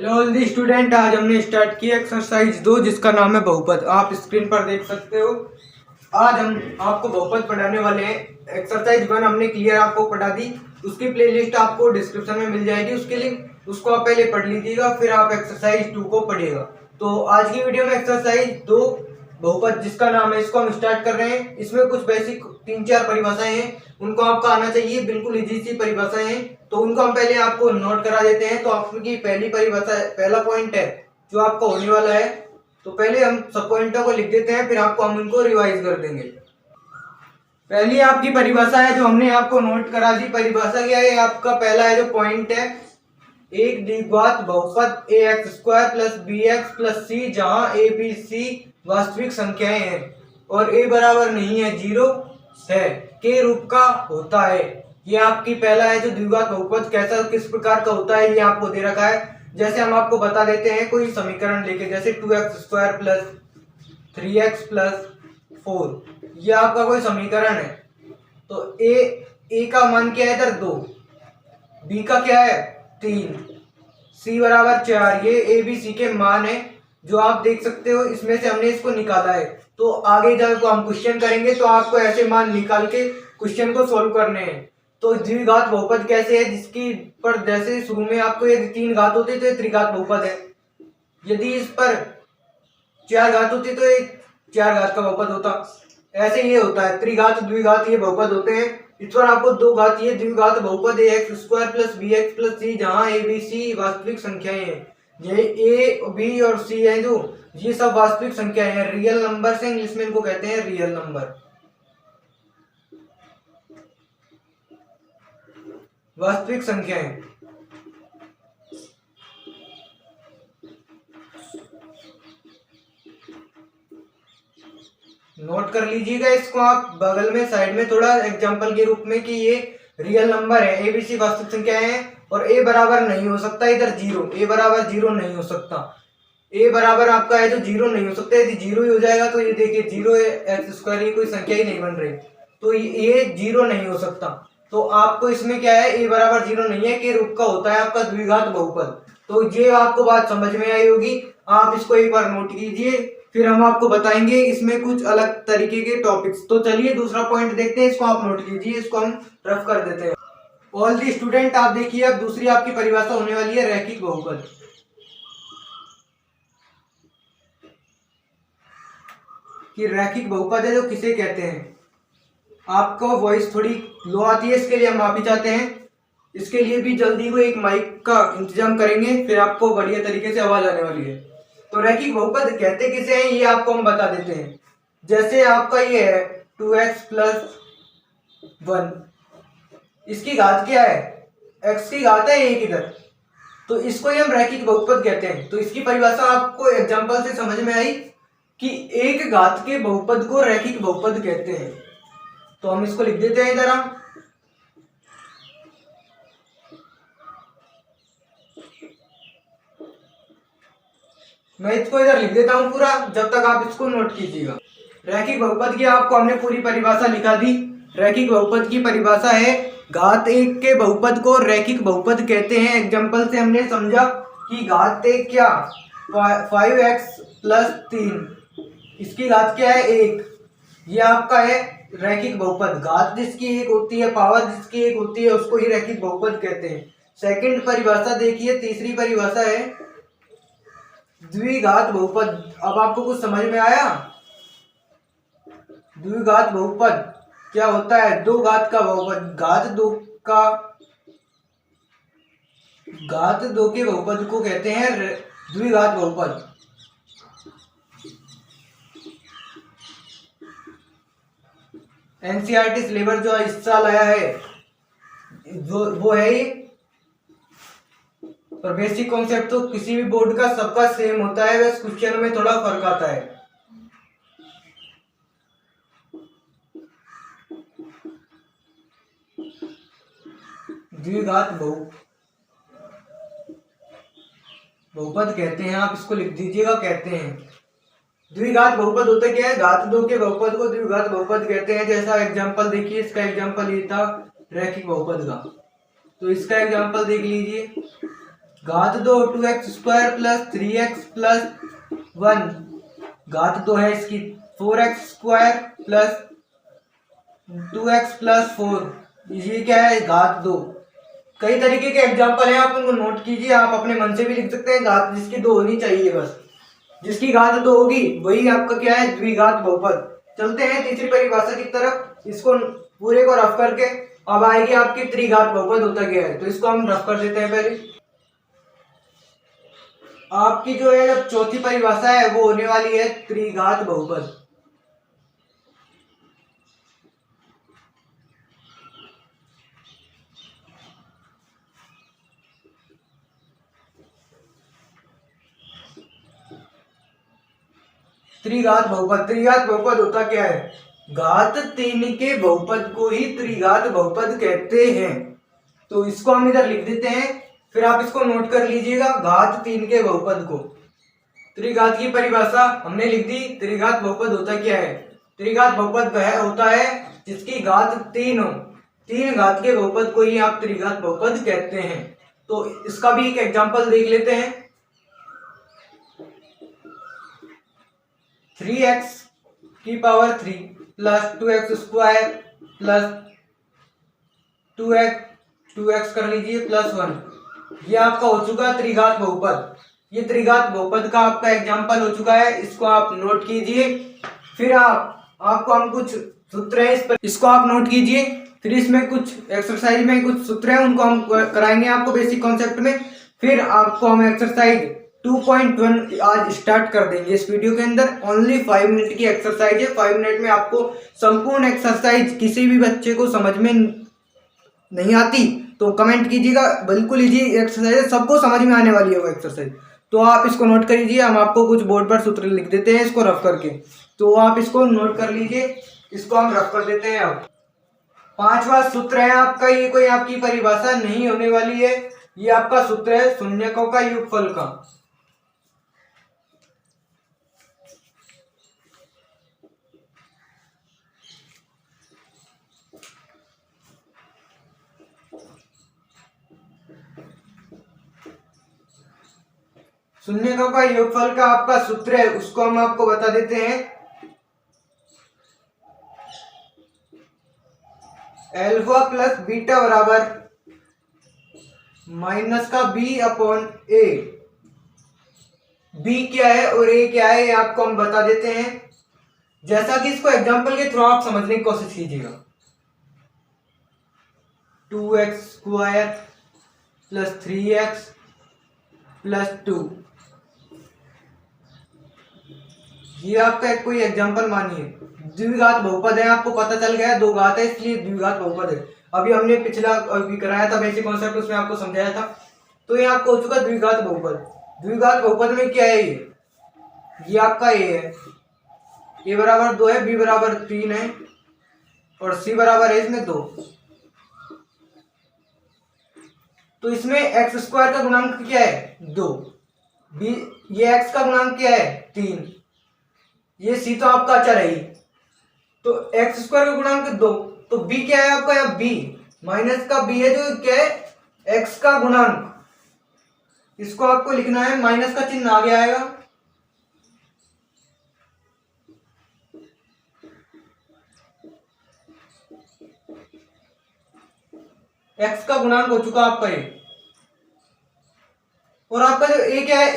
Hello all the student, आज हमने start किया एक्सरसाइज 2 जिसका नाम है बहुपद। आप स्क्रीन पर देख सकते हो। आज हम आपको बहुपद पढ़ाने वाले हैं। एक्सरसाइज 1 हमने क्लियर आपको पढ़ा दी, उसकी प्लेलिस्ट आपको डिस्क्रिप्शन में मिल जाएगी, उसके लिंक उसको आप पहले पढ़ लीजिएगा, फिर आप एक्सरसाइज 2 को पढ़िएगा। तो आज की वीडियो में एक्सरसाइज 2 बहुपद जिसका नाम है, इसको हम स्टार्ट कर रहे हैं। इसमें कुछ बेसिक 3-4 परिभाषाएं हैं, उनको आपको आना चाहिए। बिल्कुल इजी सी परिभाषाएं हैं, तो उनको हम पहले आपको नोट करा देते हैं। तो आपकी पहली परिभाषा, पहला पॉइंट है जो आपका होने वाला है। तो पहले हम सब पॉइंटों को लिख देते हैं, फिर आपको हम उनको रिवाइज कर देंगे। पहली आपकी परिभाषा है जो हमने आपको नोट करा दी। परिभाषा क्या है? आपका पहला है जो पॉइंट है, एक द्विघात बहुपद ax² plus bx plus c जहां a b c वास्तविक संख्याएं हैं और a बराबर नहीं है 0 है के रूप का होता है। ये आपकी पहला है जो द्विघात बहुपद कैसा किस प्रकार का होता है, ये आपको दे रखा है। जैसे हम आपको बता देते हैं कोई समीकरण लेके, जैसे 2x² प्लस 3x प्लस 4, ये आपका कोई समीकरण है। तो ए का मान क्या है इधर 2, बी का क्या है 3, सी बराबर 4। ये ए बी सी के मान है जो आप देख सकते हो। इसमें से हमने इसको निकाला है। तो आगे जब हम क्वेश्चन करेंगे तो आपको ऐसे मान निकाल के क्वेश्चन को सॉल्व करने हैं। तो द्विघात बहुपद कैसे है, जिसकी पर जैसे शुरू में आपको यदि 3 घात होती तो ये त्रिघात बहुपद है। यदि इस पर 4 घात होती तो ये 4 घात का बहुपद होता। ऐसे ये होता है, त्रिघात द्विघात ये बहुपद होते हैं। इस पर आपको 2 घात ये द्विघात बहुपद ax² plus bx plus c जहां a b c वास्तविक संख्याएं हैं। ये a b और c है जो ये सब वास्तविक संख्याएं हैं, रियल नंबर से इंग्लिश में इनको कहते हैं रियल नंबर, वास्तविक संख्याएं। नोट कर लीजिएगा इसको आप बगल में साइड में थोड़ा एग्जांपल के रूप में कि ये रियल नंबर है, एबीसी वास्तविक संख्या है और ए बराबर नहीं हो सकता इधर 0, ए बराबर 0 नहीं हो सकता। ए बराबर आपका है जो 0 नहीं हो सकता। यदि 0 ही हो जाएगा तो ये देखिए 0 x², ये कोई संख्या ही नहीं बन रही, तो ये 0 नहीं हो सकता। तो आपको इसमें क्या है, ए बराबर 0 नहीं है के रूप का होता है आपका द्विघात बहुपद। तो ये आपको बात समझ में आई होगी। आप इसको एक बार नोट कीजिए, फिर हम आपको बताएंगे इसमें कुछ अलग तरीके के टॉपिक्स। तो चलिए दूसरा पॉइंट देखते हैं, इसको आप नोट कीजिए, इसको हम रफ कर देते हैं। ऑल दी स्टूडेंट, आप देखिए अब दूसरी आपकी परिभाषा होने वाली है रैखिक बहुपद। कि रैखिक बहुपद है जो किसे कहते हैं। आपको वॉइस थोड़ी लो आती है, इसके लिए हम माफी चाहते हैं। इसके लिए भी जल्दी को एक माइक का इंतजाम करेंगे, फिर आपको बढ़िया तरीके से आवाज आने वाली है। तो रैखिक बहुपद कहते किसे हैं ये आपको हम बता देते हैं। जैसे आपका ये है 2x प्लस 1, इसकी घात क्या है, x की घात है 1 इधर, तो इसको ही हम रैखिक बहुपद कहते हैं। तो इसकी परिभाषा आपको एग्जांपल से समझ में आई कि एक घात के बहुपद को रैखिक बहुपद कहते हैं। तो हम इसको लिख देते हैं इधर। हम मैं इसको इधर लिख देता हूं पूरा, जब तक आप इसको नोट कीजिएगा। रैखिक बहुपद की आपको हमने पूरी परिभाषा लिखा दी। रैखिक बहुपद की परिभाषा है, घात 1 के बहुपद को रैखिक बहुपद कहते हैं। एग्जांपल से हमने समझा कि घात 1 क्या, 5x प्लस 3, इसकी घात क्या है 1, ये आपका है रैखिक बहुपद। घात जिसकी 1 होती है, पावर जिसकी 1 होती है, उसको ही रैखिक बहुपद कहते हैं। सेकंड परिभाषा देखिए, तीसरी परिभाषा है द्विघात बहुपद। अब आपको कुछ समझ में आया? द्विघात बहुपद क्या होता है, 2 घात का बहुपद। घात 2 के बहुपद को कहते हैं द्विघात बहुपद। एनसीईआरटी सिलेबस जो इस साल आया है वो है ये। और बेसिक कॉन्सेप्ट तो किसी भी बोर्ड का सबका सेम होता है, बस क्वेश्चन में थोड़ा फर्क आता है। द्विघात बहुपद कहते हैं, आप इसको लिख दीजिएगा, कहते हैं द्विघात बहुपद होता क्या है, घात 2 के बहुपद को द्विघात बहुपद कहते हैं। जैसा एग्जांपल देखिए, इसका एग्जांपल ये था रैखिक बहुपद का, तो इसका एग्जांपल देख लीजिए घात 2 2x² प्लस 3x प्लस 1, घात 2 है इसकी 4x² प्लस 2x प्लस 4, ये क्या है घात 2। कई तरीके के एग्जाम्पल हैं, आप उनको नोट कीजिए, आप अपने मन से भी लिख सकते हैं। घात जिसकी 2 होनी चाहिए, बस जिसकी घात 2 होगी वही आपका क्या है द्विघात बहुपद। चलते हैं तीसरी परिभाषा की तरफ, इसको पूरे को रफ करके। अब आएगी आपकी त्रिघात बहुपद होता क्या है, तो इसको हम रफ कर देते हैं पहले। आपकी जो है जब चौथी परिभाषा है वो होने वाली है त्रिघात बहुपद। त्रिघात बहुपद, त्रिघात बहुपद होता क्या है, घात 3 के बहुपद को ही त्रिघात बहुपद कहते हैं। तो इसको हम इधर लिख देते हैं, फिर आप इसको नोट कर लीजिएगा, घात 3 के बहुपद को। त्रिघात की परिभाषा हमने लिख दी। त्रिघात बहुपद होता क्या है, त्रिघात बहुपद वह होता है जिसकी घात 3 हो, 3 घात के बहुपद को ही आप त्रिघात बहुपद कहते हैं। तो इसका भी एक एग्जांपल देख लेते हैं। 3x की power 3 plus 2x² plus 2x कर लीजिए प्लस 1, ये आपका हो चुका है त्रिघात बहुपद। ये त्रिघात बहुपद का आपका एग्जांपल हो चुका है, इसको आप नोट कीजिए। फिर आपको हम कुछ सूत्र है इस पर, इसको आप नोट कीजिए। फिर इसमें कुछ एक्सरसाइज में कुछ सूत्र है, उनको हम कराएंगे आपको बेसिक कॉन्सेप्ट में। फिर आपको हम एक्सरसाइज 2.1 आज स्टार्ट कर देंगे इस वीडियो के अंदर। ओनली 5 मिनट की एक्सरसाइज है, 5 मिनट में आपको संपूर्ण एक्सरसाइज, किसी भी बच्चे को समझ में नहीं आती तो कमेंट कीजिएगा, बिल्कुल इजी एक्सरसाइज है, सबको समझ में आने वाली है वो एक्सरसाइज। तो आप इसको नोट कर लीजिए, हम आपको कुछ बोर्ड पर सूत्र लिख देते हैं इसको रफ करके, तो आप इसको नोट कर लीजिए। इसको हम रफ कर देते हैं। अब 5वां सूत्र है आपका, ये कोई आपकी परिभाषा नहीं होने वाली है, ये आपका सूत्र है शून्यकों का योगफल का। शून्यकों का योगफल का आपका सूत्र है, उसको हम आपको बता देते हैं। अल्फा प्लस बीटा बराबर माइनस का बी अपॉन ए। बी क्या है और ए क्या है ये आपको हम बता देते हैं, जैसा कि इसको एग्जांपल के थ्रू आप समझने की कोशिश कीजिएगा। 2x² प्लस 3x प्लस 2, ये आपका कोई एग्जांपल मानिए द्विघात बहुपद है, आपको पता चल गया 2 घात है इसलिए द्विघात बहुपद है। अभी हमने पिछला अभी कराया था बेसिक कॉन्सेप्ट, उसमें आपको समझाया था। तो ये आपको हो चुका द्विघात बहुपद। द्विघात बहुपद में क्या है, ये आपका ए है, ए बराबर 2 है, बी बराबर 3 है और सी बराबर है इसमें 2। तो इसमें x² का गुणांक क्या है 2, बी ये x का गुणांक क्या है 3, ये सी तो आपका अचर है ही, तो x² का गुणांक 2, तो b क्या है आपका, b माइनस का b है जो क्या है x का गुणांक। इसको आपको लिखना है, माइनस का चिन्ह आगे आएगा, x का गुणांक हो चुका आपका ये। और आपका जो a क्या है,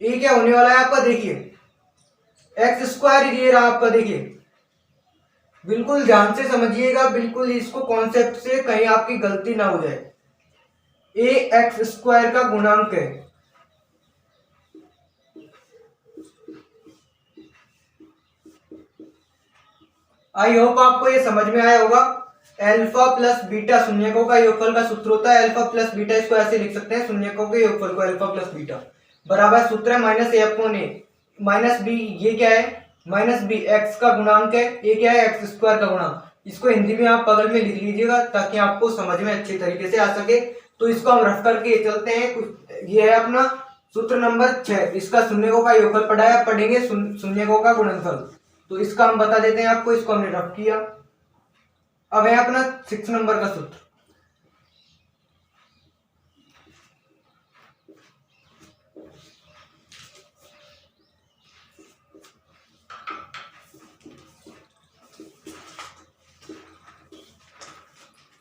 a क्या होने वाला है आपका, देखिए x² ये रहा आपका, देखिए बिल्कुल ध्यान से समझिएगा, बिल्कुल इसको कॉन्सेप्ट से कहीं आपकी गलती ना हो जाए। a x² का गुणांक है, आई होप आपको ये समझ में आया होगा। अल्फा प्लस बीटा शून्यकों का योगफल का सूत्र होता है, अल्फा प्लस बीटा, इसको ऐसे लिख सकते हैं शून्यकों के योगफल को अल्फा प्लस बीटा बराबर सूत्र है माइनस ए अपॉन ए माइनस बी। ये क्या है माइनस बी, एक्स का गुणांक है, ए क्या है x² का गुणांक। इसको हिंदी में आप बगल में लिख लीजिएगा ताकि आपको समझ में अच्छे तरीके से आ सके। तो इसको हम रफ करके चलते हैं। ये है अपना सूत्र नंबर 6, इसका शून्यकों का योगफल पढ़ेंगे शून्यकों का गुणनफल। तो इसका हम बता देते हैं आपको, इसको हमने रफ किया। अब है अपना 6 नंबर का सूत्र,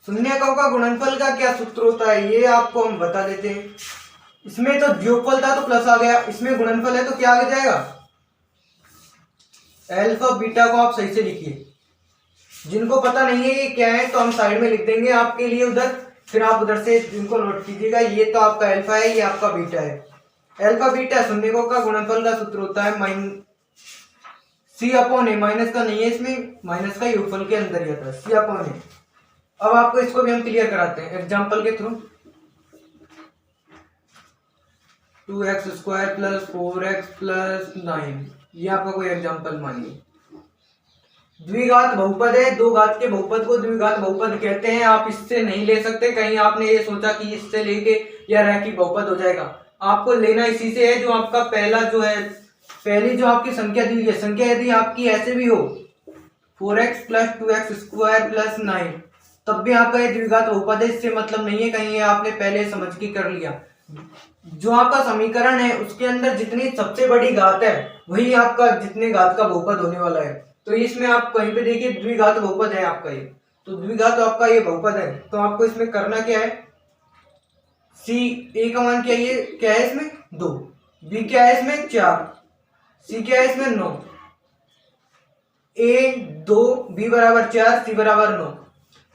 शून्यकों का गुणनफल का क्या सूत्र होता है ये आपको हम बता देते हैं। इसमें तो योगफल था तो प्लस आ गया, इसमें गुणनफल है तो क्या आगे जाएगा, अल्फा बीटा को आप सही से लिखिए। जिनको पता नहीं है ये क्या है तो हम साइड में लिख देंगे आपके लिए उधर, फिर आप उधर से इनको नोट कीजिएगा। ये तो आपका अल्फा है, ये आपका बीटा है। अल्फा बीटा शून्यकों का गुणनफल का सूत्र होता है सी अपॉन ए, माइनस का नहीं है इसमें, माइनस का योगफल के अंदर ही आता है, सी अपॉन ए। अब आपको इसको भी हम क्लियर कराते हैं एग्जाम्पल के थ्रू। 2x² + 4x + 9, ये आपका कोई एग्जाम्पल मानिए। द्विघात बहुपद है, दो घात के बहुपद को द्विघात बहुपद कहते हैं। आप इससे नहीं ले सकते, कहीं आपने ये सोचा कि इससे लेके या रैखिक बहुपद हो जाएगा। आपको लेना इसी से है जो आपका पहला जो है, पहली जो आपकी संख्या दी है, संख्या यदि आपकी ऐसे भी हो 4x + 2x² + 9, तब भी आपका ये द्विघात बहुपद है। इससे मतलब नहीं है कहीं ये आपने पहले समझ के कर लिया। जो आपका समीकरण है उसके अंदर जितनी सबसे बड़ी घात है वही आपका जितने घात का बहुपद होने वाला है। तो इसमें आप कहीं पे देखिए द्विघात बहुपद है आपका ये, तो द्विघात आपका ये बहुपद है। तो आपको इसमें करना क्या है, सी ए का मान क्या है इसमें 2, बी क्या है इसमें 4, सी क्या है इसमें 9, ए 2, बी = 4, सी = 9।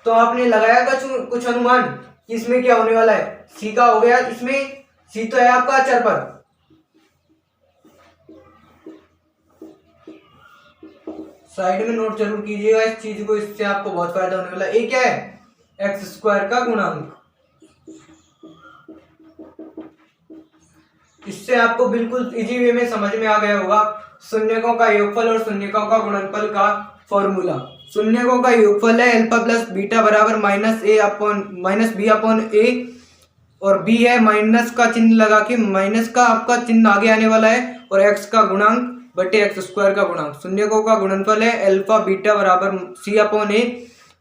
तो आपने लगाया कुछ अनुमान कि इसमें क्या होने वाला है, सी का हो गया, इसमें सी तो है आपका अचर पद, साइड में नोट जरूर कीजिएगा इस चीज को, इससे आपको बहुत फायदा होने वाला है। ए क्या है, x² का गुणांक। इससे आपको बिल्कुल इजी वे में समझ में आ गया होगा शून्यकों का योगफल और शून्यकों का गुणनफल का फॉर्मूला। शून्यकों का योगफल है अल्फा प्लस बीटा बराबर -b/a, और b है माइनस का चिन्ह लगा के, माइनस का आपका चिन्ह आगे आने वाला है, और x का गुणांक बटे x² का गुणांक। शून्यकों का गुणनफल है अल्फा बीटा बराबर c/a,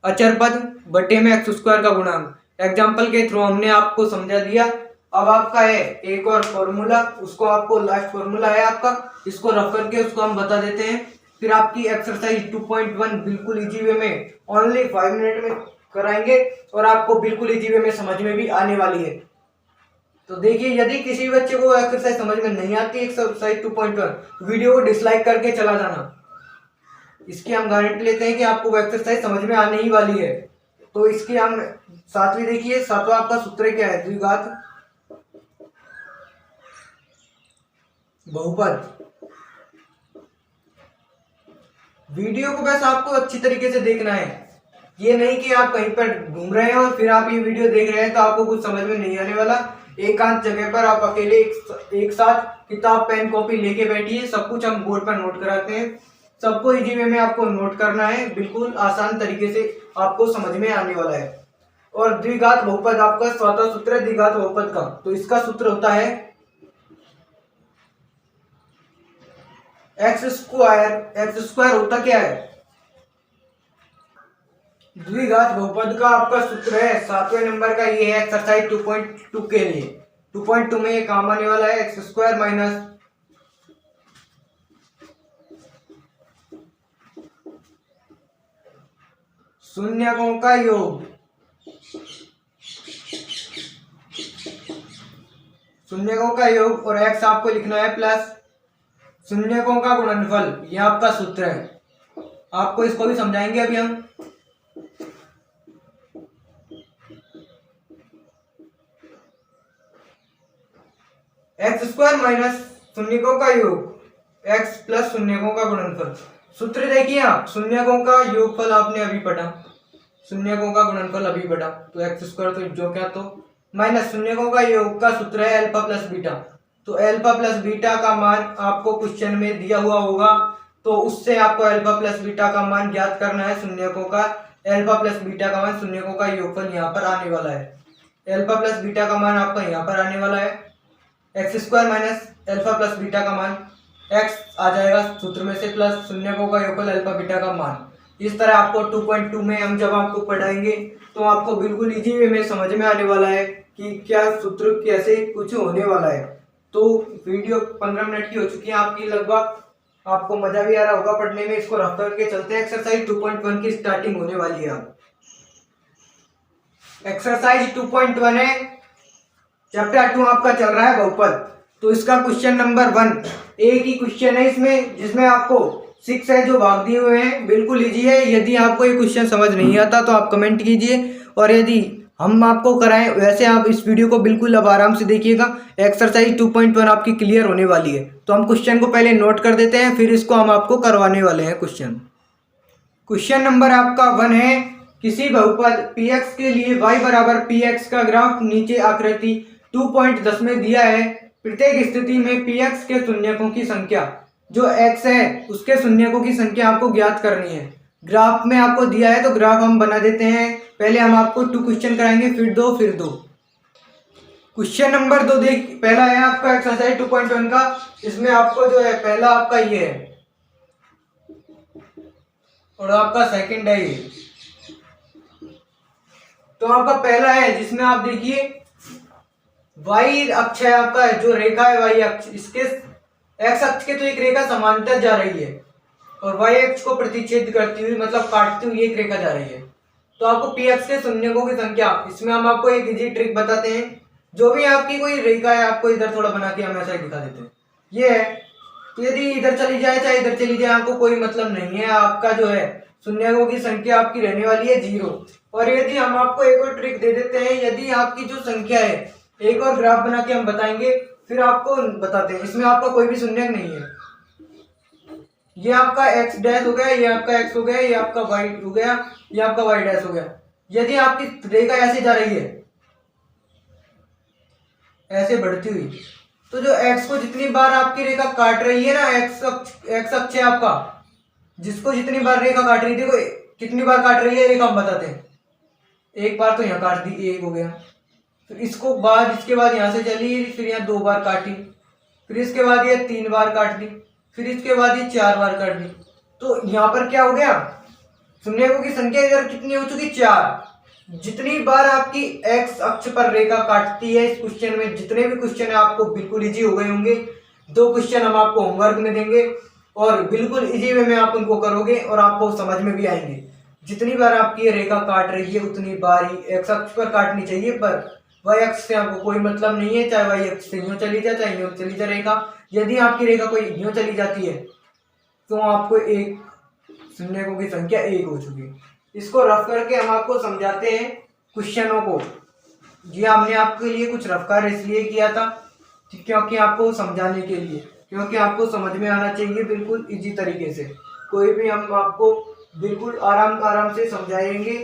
अचर पद बटे में x² का गुणांक। एग्जाम्पल के थ्रू हमने आपको समझा दिया। अब आपका है एक और फॉर्मूला, उसको आपको लास्ट फॉर्मूला है आपका, इसको रख करके उसको हम बता देते हैं। फिर आपकी एक्सरसाइज 2.1 बिल्कुल इजी वे में ओनली 5 मिनट में कराएंगे और आपको बिल्कुल इजी वे में समझ में भी आने वाली है। तो देखिए, यदि किसी बच्चे को एक्सरसाइज समझ में नहीं आती एक्सरसाइज 2.1, वीडियो को डिसलाइक करके चला जाना। इसकी हम गारंटी लेते हैं कि आपको वो एक्सरसाइज समझ में आने ही वाली है। तो इसकी हम सातवीं देखिए, सातवां आपका सूत्र क्या है, द्विघात बहुपद। वीडियो को बस आपको अच्छी तरीके से देखना है, ये नहीं कि आप कहीं पर घूम रहे हैं और फिर आप ये वीडियो देख रहे हैं तो आपको कुछ समझ में नहीं आने वाला। एकांत जगह पर आप अकेले एक साथ किताब पेन कॉपी लेके बैठिए, सब कुछ हम बोर्ड पर नोट कराते हैं। सबको इजी वे में आपको नोट करना है, बिल्कुल आसान तरीके से आपको समझ में आने वाला है। और द्विघात बहुपद आपका चौथा सूत्र है द्विघात बहुपद का। तो इसका सूत्र होता है x² होता क्या है, द्विघात बहुपद का आपका सूत्र है 7वें नंबर का, ये है एक्सरसाइज 2.2 के लिए। 2.2 में ये काम आने वाला है x² माइनस शून्यकों का योग, शून्यकों का योग, और x आपको लिखना है प्लस शून्यकों का गुणनफल, ये आपका सूत्र है। आपको इसको भी समझाएंगे अभी हम। x² माइनस शून्यकों का योग, x प्लस शून्यकों का गुणनफल। सूत्र देखिए आप, शून्यकों का योगफल आपने अभी पढ़ा, शून्यकों का गुणनफल अभी पढ़ा, तो x² तो जो क्या, तो माइनस शून्यकों का योग का सूत्र है अल्फा प्लस बीटा। तो अल्फा प्लस बीटा का मान आपको क्वेश्चन में दिया हुआ होगा, तो उससे आपको अल्फा प्लस बीटा का मान ज्ञात करना है। शून्यकों का अल्फा प्लस बीटा का मान, शून्यकों का योगफल यहाँ पर आने वाला है। अल्फा प्लस बीटा का मान आपका यहाँ पर आने वाला है x² minus alpha plus beta का मान, x आ जाएगा सूत्र में से, प्लस शून्यकों का योगफल अल्फा बीटा का मान। इस तरह आपको 2.2 में हम जब आपको पढ़ाएंगे तो आपको बिल्कुल इजी वे में समझ में आने वाला है कि क्या सूत्र कैसे कुछ होने वाला है। तो वीडियो 15 मिनट की हो चुकी है आपकी लगभग, आपको मजा भी आ रहा होगा पढ़ने में। इसको रफ करके चलते हैं, एक्सरसाइज 2.1 की स्टार्टिंग होने वाली है। एक्सरसाइज 2.1 है, चैप्टर 2 आपका चल रहा है बहुपद। तो इसका क्वेश्चन नंबर 1 एक ही क्वेश्चन है इसमें, जिसमें आपको 6 है जो भाग दिए हुए हैं, बिल्कुल इजी है। यदि आपको ये क्वेश्चन समझ नहीं आता तो आप कमेंट कीजिए, और यदि हम आपको कराएं वैसे आप इस वीडियो को बिल्कुल अब आराम से देखिएगा। एक्सरसाइज 2.1 आपकी क्लियर होने वाली है। तो हम क्वेश्चन को पहले नोट कर देते हैं, फिर इसको हम आपको करवाने वाले हैं क्वेश्चन। क्वेश्चन नंबर आपका 1 है, किसी बहुपद px के लिए y बराबर px का ग्राफ नीचे आकृति 2.10 में दिया है। प्रत्येक स्थिति में px के शून्यकों की संख्या, जो x है उसके शून्यकों की संख्या आपको ज्ञात करनी है। ग्राफ में आपको दिया है तो ग्राफ हम बना देते हैं। पहले हम आपको 2 क्वेश्चन कराएंगे, फिर 2 फिर 2। क्वेश्चन नंबर 2 देख, पहला है आपका एक्सरसाइज 2.1 का। इसमें आपको जो है पहला आपका ये है और आपका सेकंड है ये। तो आपका पहला है जिसमें आप देखिए y अक्ष है आपका, जो रेखा है y अक्ष, इसके x अक्ष के तो एक रेखा समांतर जा रही है और y अक्ष को प्रतिच्छेद करती हुई मतलब काटती हुई एक रेखा जा रही है। तो आपको px के शून्यकों की संख्या, इसमें हम आपको एक इजी ट्रिक बताते हैं। जो भी आपकी कोई रेखा है, आपको इधर थोड़ा बना के हम ऐसा ही दिखा देते हैं, ये है। तो यदि इधर चली जाए चाहे इधर चली जाए, आपको कोई मतलब नहीं है। आपका जो है शून्यकों की संख्या आपकी रहने वाली है 0। और यदि हम आपको एक और ट्रिक दे देते हैं, यदि आपकी जो संख्या है, एक और ग्राफ बना के हम बताएंगे, फिर आपको बताते हैं। इसमें आपका कोई भी शून्यक नहीं है। ये आपका x डैश हो गया, ये आपका x हो गया, ये आपका y हो गया, ये आपका y डैश हो गया। यदि आपकी रेखा ऐसे जा रही है, ऐसे बढ़ती हुई, तो जो x को जितनी बार आपकी रेखा काट रही है ना, x अक्ष है आपका, जिसको जितनी बार रेखा काट रही, देखो कितनी बार काट रही है रेखा हम बताते हैं। एक बार तो यहाँ काट दी, एक हो गया। फिर इसको बाद, इसके बाद यहाँ से चली, फिर यहाँ 2 बार काटी, फिर इसके बाद ये 3 बार काट दी, फिर इसके बाद ये 4 बार काट दी। तो यहाँ पर क्या हो गया, शून्यकों की संख्या इधर कितनी हो चुकी, 4। जितनी बार आपकी x अक्ष पर रेखा काटती है, इस क्वेश्चन में जितने भी क्वेश्चन है आपको बिल्कुल इजी हो गए होंगे। 2 क्वेश्चन हम आपको होमवर्क में देंगे और बिल्कुल इजी वे में आप उनको करोगे और आपको समझ में भी आएंगे। जितनी बार आपकी ये रेखा काट रही है उतनी बार ही x अक्ष पर काटनी चाहिए, पर y अक्ष से आपको कोई मतलब नहीं है। चाहे y अक्ष से यूं चली जाए, चाहे यूं चली जाए रेखा। यदि आपकी रेखा कोई यूं चली जाती है तो आपको एक शून्यकों की संख्या 1 हो चुकी है। इसको रफ करके हम आपको समझाते हैं क्वेश्चनों को। जी हमने आपके लिए कुछ रफ कार्य इसलिए किया था क्योंकि आपको समझाने के लिए, क्योंकि आपको समझ में आना चाहिए बिल्कुल इजी तरीके से। कोई भी हम आपको बिल्कुल आराम से समझाएंगे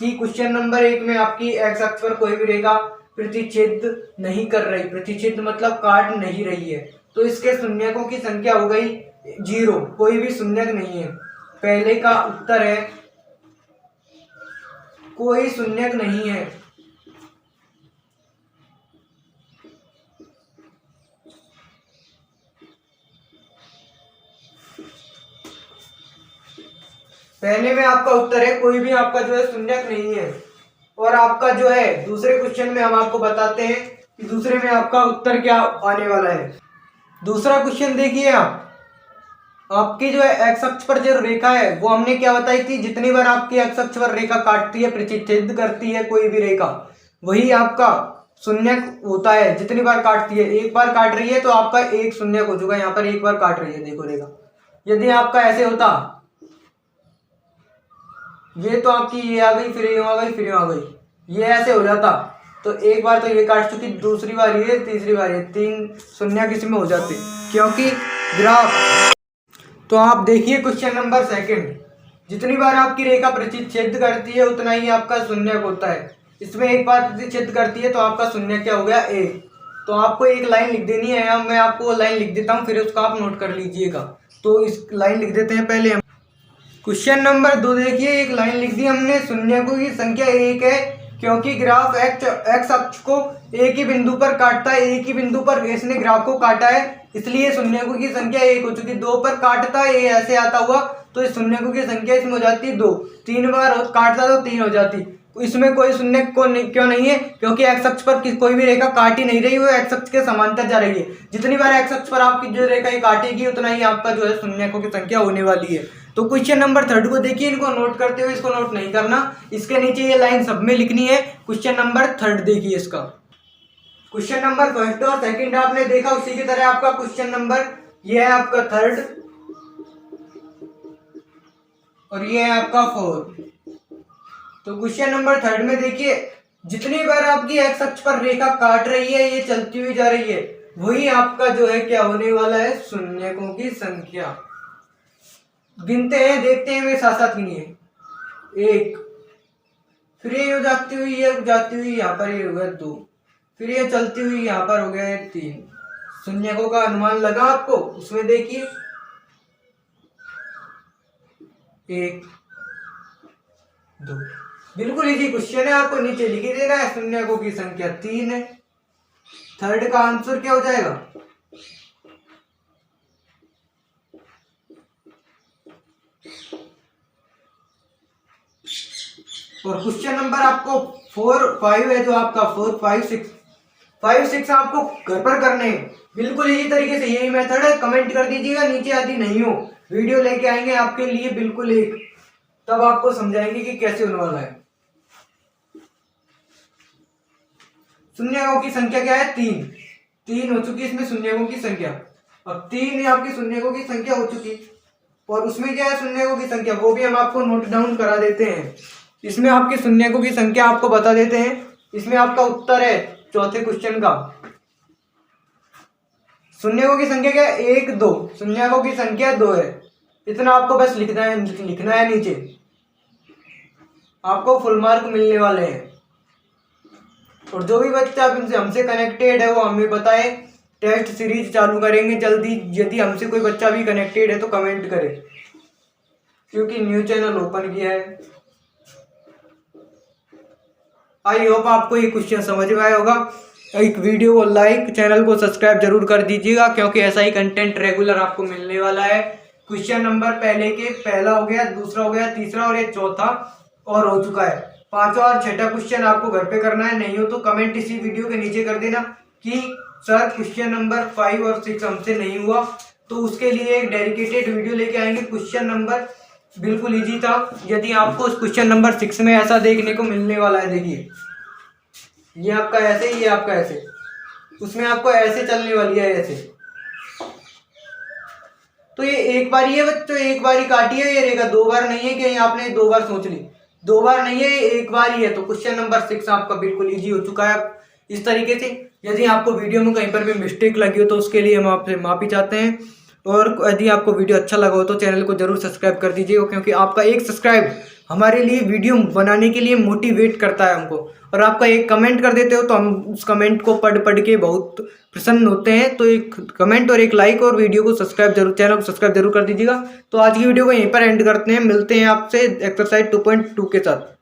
कि क्वेश्चन नंबर 1 में आपकी x अक्ष पर कोई भी रेखा प्रतिच्छेद नहीं कर रही, प्रतिच्छेद मतलब काट नहीं रही है, तो इसके शून्यकों की संख्या हो गई 0, कोई भी शून्यक नहीं है। पहले का उत्तर है कोई शून्यक नहीं है। पहले में आपका उत्तर है कोई भी आपका जो है शून्यक नहीं है। और आपका जो है दूसरे क्वेश्चन में हम आपको बताते हैं कि दूसरे में आपका उत्तर क्या आने वाला है। दूसरा क्वेश्चन देखिए आप, आपकी जो है x अक्ष पर जो रेखा है वो हमने क्या बताई थी, जितनी बार आपकी x अक्ष पर रेखा काटती है, प्रतिच्छेद करती है कोई भी रेखा, वही आपका शून्यक होता है। जितनी बार काटती है, एक बार काट रही है तो आपका एक शून्यक हो चुका है। यहाँ पर एक बार काट रही है, देखो रेखा। यदि आपका ऐसे होता, ये तो आपकी ये आ गई, फिर ये आ गई, फिर ये आ गई, ये ऐसे हो जाता तो एक बार तो ये काट चुकी, दूसरी बार ये, तीसरी बार ये, 3 शून्यक इसमें हो जाते क्योंकि ग्राफ। तो आप देखिए क्वेश्चन नंबर 2, जितनी बार आपकी रेखा प्रतिच्छेद करती है उतना ही आपका शून्यक होता है। इसमें एक बार प्रतिच्छेद करती है तो आपका शून्यक क्या हो गया, 1। तो आपको एक लाइन लिख देनी है, मैं आपको लाइन लिख देता हूँ, फिर उसका आप नोट कर लीजिएगा। तो इस लाइन लिख देते हैं पहले हम। क्वेश्चन नंबर 2 देखिए, एक लाइन लिख दी हमने, शून्यकों की संख्या 1 है क्योंकि ग्राफ एक्स अक्ष को एक ही बिंदु पर काटता है। एक ही बिंदु पर इसने ग्राफ को काटा है, इसलिए शून्यकों की संख्या 1 हो चुकी। 2 पर काटता है, ये ऐसे आता हुआ, तो इस शून्यकों की संख्या इसमें हो जाती है 2। 3 बार काटता तो 3 हो जाती। इसमें कोई शून्य क्यों नहीं है, क्योंकि एक्स अक्ष पर कोई भी रेखा काट ही नहीं रही, वो एक्स अक्ष के समांतर जा रही है। जितनी बार एक्स अक्ष पर आपकी जो रेखा ये काटेगी उतना ही आपका जो है शून्यकों की संख्या होने वाली है। तो क्वेश्चन नंबर 3 को देखिए, इनको नोट करते हुए, इसको नोट नहीं करना, इसके नीचे ये लाइन सब में लिखनी है। क्वेश्चन नंबर 3 देखिए इसका। क्वेश्चन नंबर 1 और 2 आपने देखा, उसी की तरह आपका क्वेश्चन नंबर ये है आपका 3 और ये है आपका 4। तो क्वेश्चन नंबर 3 में देखिए, जितनी बार आपकी एक्स अक्ष पर रेखा काट रही है, ये चलती हुई जा रही है, वही आपका जो है क्या होने वाला है, शून्यकों की संख्या। गिनते हैं, देखते हैं, वे साथ साथ गिनिए। 1, फिर ये जाती हुई यहाँ पर ये हो गया 2, फिर ये चलती हुई यहाँ पर हो गया 3। शून्यकों का अनुमान लगा आपको? उसमें देखिए 1, 2, बिल्कुल इजी क्वेश्चन है, आपको नीचे लिख ही देना है। शून्यकों की संख्या 3 है। 3 का आंसर क्या हो जाएगा? और क्वेश्चन नंबर आपको 4, 5 है, जो आपका 4, 5, 6 आपको घर पर करने हैं। बिल्कुल इसी तरीके से यही मेथड है। कमेंट कर दीजिएगा नीचे, यदि नहीं हो वीडियो लेके आएंगे आपके लिए बिल्कुल एक, तब आपको समझाएंगे कि कैसे होने वाला है। शून्यकों की संख्या क्या है? 3 हो चुकी इसमें शून्यकों की संख्या। अब 3 आपकी शून्यकों की संख्या हो चुकी, और उसमें क्या है शून्यकों की संख्या, वो भी हम आपको नोट डाउन करा देते हैं। इसमें आपके शून्यकों की संख्या आपको बता देते हैं। इसमें आपका उत्तर है चौथे क्वेश्चन का। शून्यकों की संख्या क्या है? 1, 2। शून्यकों की संख्या 2 है। इतना आपको बस लिखना है नीचे, आपको फुल मार्क मिलने वाले हैं। और जो भी बच्चा हमसे कनेक्टेड है वो हमें बताए। टेस्ट सीरीज चालू करेंगे जल्दी। यदि हमसे कोई बच्चा भी कनेक्टेड है तो कमेंट करे, क्योंकि न्यू चैनल ओपन किया है। आई होप आपको ये क्वेश्चन समझ में आया होगा। एक वीडियो को लाइक, चैनल को सब्सक्राइब जरूर कर दीजिएगा, क्योंकि ऐसा ही कंटेंट रेगुलर आपको मिलने वाला है। क्वेश्चन नंबर पहला हो गया, दूसरा हो गया, तीसरा और ये चौथा और हो चुका है। 5वां और 6वां क्वेश्चन आपको घर पे करना है। नहीं हो तो कमेंट इसी वीडियो के नीचे कर देना कि सर क्वेश्चन नंबर 5 और 6 हमसे नहीं हुआ, तो उसके लिए एक डेडिकेटेड वीडियो लेके आएंगे। क्वेश्चन नंबर बिल्कुल इजी था। यदि आपको उस क्वेश्चन नंबर 6 में ऐसा देखने को मिलने वाला है, देखिए ये आपका ऐसे, ये आपका ऐसे, उसमें आपको ऐसे चलने वाली है ऐसे। तो ये एक बार ही है बच्चों, एक बार ही काटी है ये रेखा, 2 बार नहीं है कि आपने 2 बार सोच ली। 2 बार नहीं है, एक बार ही है। तो क्वेश्चन नंबर 6 आपका बिल्कुल इजी हो चुका है इस तरीके से। यदि आपको वीडियो में कहीं पर भी मिस्टेक लगी हो तो उसके लिए हम आपसे माफी चाहते हैं। और यदि आपको वीडियो अच्छा लगा हो तो चैनल को जरूर सब्सक्राइब कर दीजिएगा, क्योंकि आपका एक सब्सक्राइब हमारे लिए वीडियो बनाने के लिए मोटिवेट करता है हमको। और आपका एक कमेंट कर देते हो तो हम उस कमेंट को पढ़ के बहुत प्रसन्न होते हैं। तो एक कमेंट और एक लाइक और वीडियो को सब्सक्राइब जरूर, चैनल को सब्सक्राइब जरूर कर दीजिएगा। तो आज की वीडियो को यहीं पर एंड करते हैं। मिलते हैं आपसे एक्सरसाइज 2.2 के साथ।